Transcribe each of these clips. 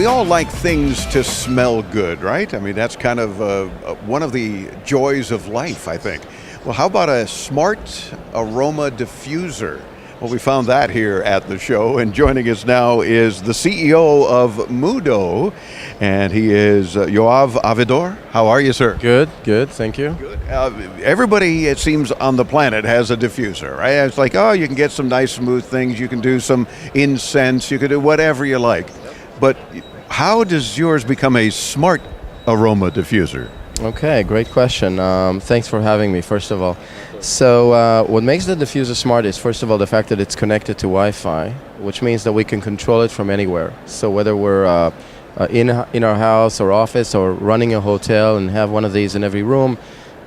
all like things to smell good, right? I mean, that's kind of one of the joys of life, I think. Well, how about a smart aroma diffuser? Well, we found that here at the show, and joining us now is the CEO of Moodo, and he is Yoav Avidor. How are you, sir? Good, thank you. Good. Everybody, it seems, on the planet has a diffuser, right? It's like, oh, you can get some nice smooth things, you can do some incense, you can do whatever you like. But how does yours become a smart aroma diffuser? Okay, great question. Thanks for having me, first of all. So what makes the diffuser smart is, first of all, the fact that it's connected to Wi-Fi, which means that we can control it from anywhere. So whether we're in our house or office or running a hotel and have one of these in every room,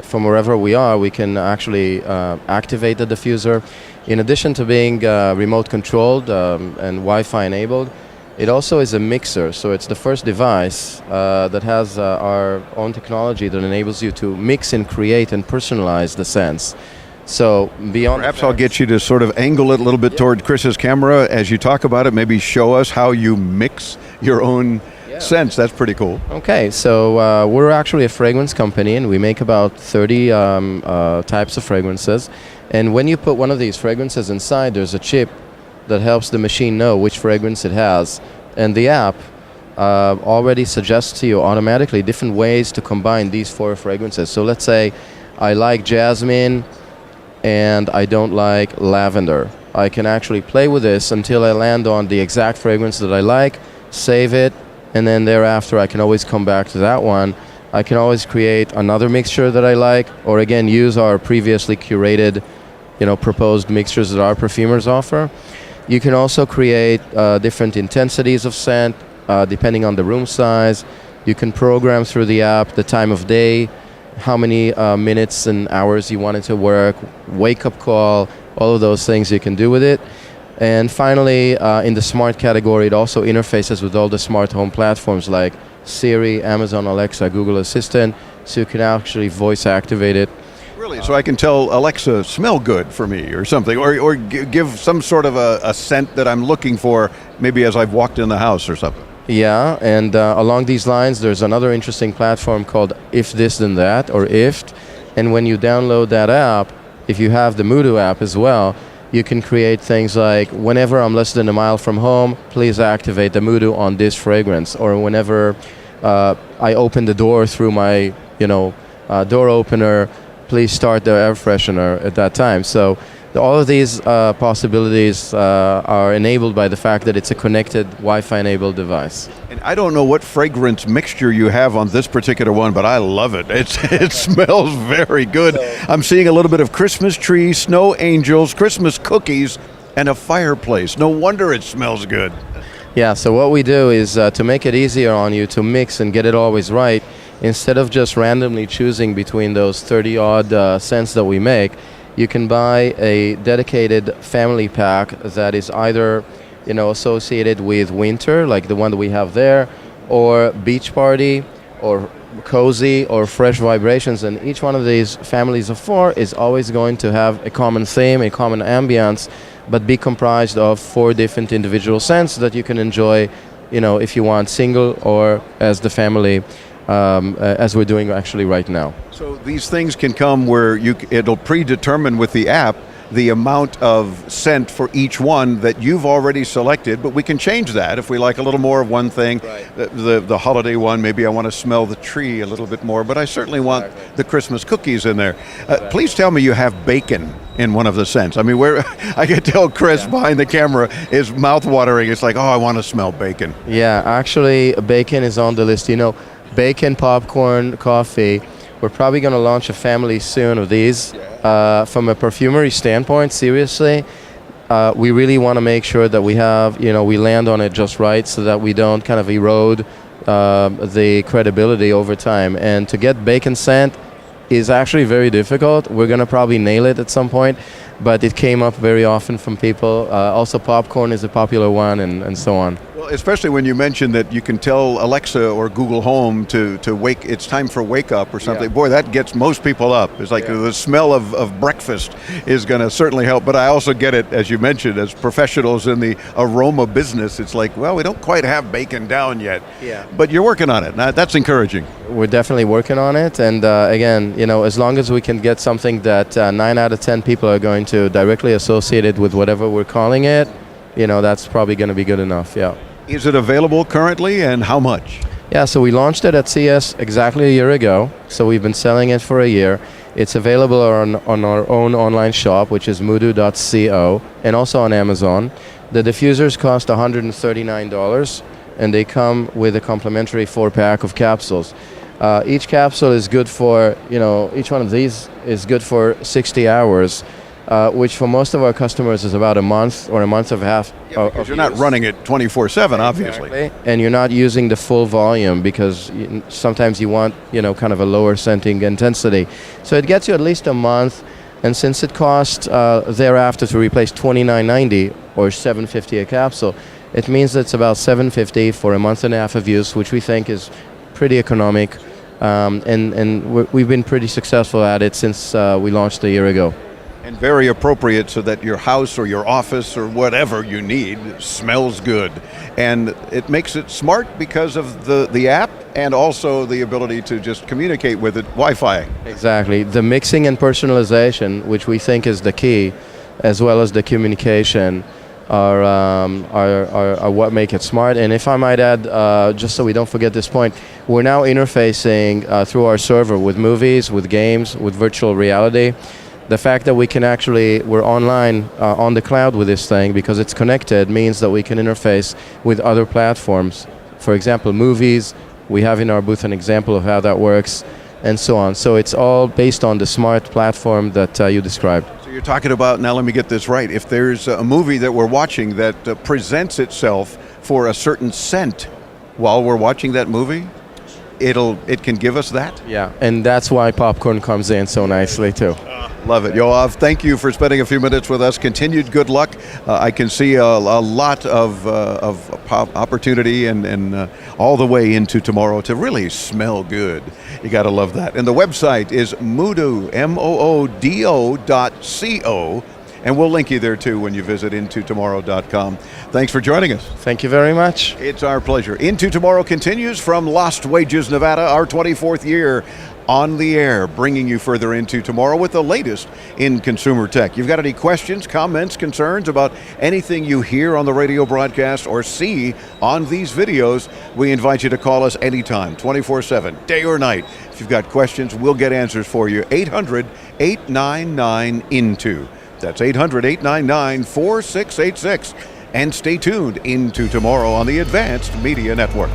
from wherever we are, we can actually activate the diffuser. In addition to being remote controlled and Wi-Fi enabled, it also is a mixer, so it's the first device that has our own technology that enables you to mix and create and personalize the scents. So beyond perhaps I'll get you to sort of angle it a little bit toward Chris's camera as you talk about it. Maybe show us how you mix your own scents. That's pretty cool. Okay, so we're actually a fragrance company, and we make about 30 types of fragrances. And when you put one of these fragrances inside, there's a chip that helps the machine know which fragrance it has. And the app already suggests to you automatically different ways to combine these 4 fragrances. So let's say I like jasmine and I don't like lavender. I can actually play with this until I land on the exact fragrance that I like, save it, and then thereafter I can always come back to that one. I can always create another mixture that I like, or again use our previously curated, proposed mixtures that our perfumers offer. You can also create different intensities of scent depending on the room size. You can program through the app the time of day, how many minutes and hours you want it to work, wake-up call, all of those things you can do with it. And finally, in the smart category, it also interfaces with all the smart home platforms like Siri, Amazon Alexa, Google Assistant, so you can actually voice activate it. Really? So I can tell Alexa, smell good for me or something, or give some sort of a scent that I'm looking for, maybe as I've walked in the house or something. Yeah, and along these lines, there's another interesting platform called If This Then That, or IFT. And when you download that app, if you have the Moodo app as well, you can create things like, whenever I'm less than a mile from home, please activate the Moodo on this fragrance. Or whenever I open the door through my door opener, please start the air freshener at that time. So all of these possibilities are enabled by the fact that it's a connected Wi-Fi enabled device. And I don't know what fragrance mixture you have on this particular one, but I love it. It smells very good. I'm seeing a little bit of Christmas tree, snow angels, Christmas cookies, and a fireplace. No wonder it smells good. Yeah, so what we do is to make it easier on you to mix and get it always right, instead of just randomly choosing between those 30-odd scents that we make, you can buy a dedicated family pack that is either associated with winter, like the one that we have there, or beach party, or cozy, or fresh vibrations. And each one of these families of 4 is always going to have a common theme, a common ambience, but be comprised of 4 different individual scents that you can enjoy, if you want single or as the family, as we're doing actually right now. So these things can come where it'll predetermine with the app the amount of scent for each one that you've already selected, but we can change that if we like a little more of one thing. Right. The holiday one, maybe I want to smell the tree a little bit more, but I certainly want the Christmas cookies in there. Please tell me you have bacon in one of the scents. I mean, where I can tell Chris behind the camera is mouth-watering. It's like, oh, I want to smell bacon. Yeah, actually, bacon is on the list. Bacon, popcorn, coffee. We're probably going to launch a family soon of these. From a perfumery standpoint, seriously, we really want to make sure that we have, we land on it just right so that we don't kind of erode the credibility over time. And to get bacon scent is actually very difficult. We're going to probably nail it at some point, but it came up very often from people. Also, popcorn is a popular one, and so on. Well, Well, especially when you mention that you can tell Alexa or Google Home to wake, it's time for wake up or something. Yeah. Boy, that gets most people up. It's like the smell of breakfast is going to certainly help. But I also get it, as you mentioned, as professionals in the aroma business, it's like, well, we don't quite have bacon down yet. Yeah. But you're working on it. Now, that's encouraging. We're definitely working on it, and again, as long as we can get something that 9 out of 10 people are going to directly associate it with whatever we're calling it, that's probably going to be good enough, yeah. Is it available currently, and how much? Yeah, so we launched it at CES exactly a year ago, so we've been selling it for a year. It's available on our own online shop, which is moodo.co, and also on Amazon. The diffusers cost $139, and they come with a complimentary 4-pack of capsules. Each capsule is good for, each one of these is good for 60 hours, which for most of our customers is about a month or a month and a half. Yeah, because you're not running it 24/7, obviously. Exactly. And you're not using the full volume because sometimes you want, kind of a lower scenting intensity. So it gets you at least a month, and since it costs thereafter to replace $29.90 or $7.50 a capsule, it means it's about $7.50 for a month and a half of use, which we think is pretty economic. And we've been pretty successful at it since we launched a year ago. And very appropriate so that your house or your office or whatever you need smells good. And it makes it smart because of the app and also the ability to just communicate with it Wi-Fi. Exactly. The mixing and personalization, which we think is the key, as well as the communication, are what make it smart. And if I might add, just so we don't forget this point, we're now interfacing through our server with movies, with games, with virtual reality. The fact that we're online on the cloud with this thing because it's connected means that we can interface with other platforms. For example, movies, we have in our booth an example of how that works, and so on. So it's all based on the smart platform that you described. So you're talking about, now let me get this right, if there's a movie that we're watching that presents itself for a certain scent while we're watching that movie, it can give us that? Yeah, and that's why popcorn comes in so nicely too. Love it. Yoav, thank you for spending a few minutes with us. Continued good luck. I can see a lot of opportunity and all the way into tomorrow to really smell good. You got to love that. And the website is Moodo, moodo.co, and we'll link you there too when you visit intotomorrow.com. Thanks for joining us. Thank you very much. It's our pleasure. Into Tomorrow continues from Lost Wages, Nevada, our 24th year on the air, bringing you further into tomorrow with the latest in consumer tech. You've got any questions, comments, concerns about anything you hear on the radio broadcast or see on these videos, we invite you to call us anytime, 24/7, day or night. If you've got questions, we'll get answers for you. 800-899-INTO. That's 800-899-4686. And stay tuned into tomorrow on the Advanced Media Network.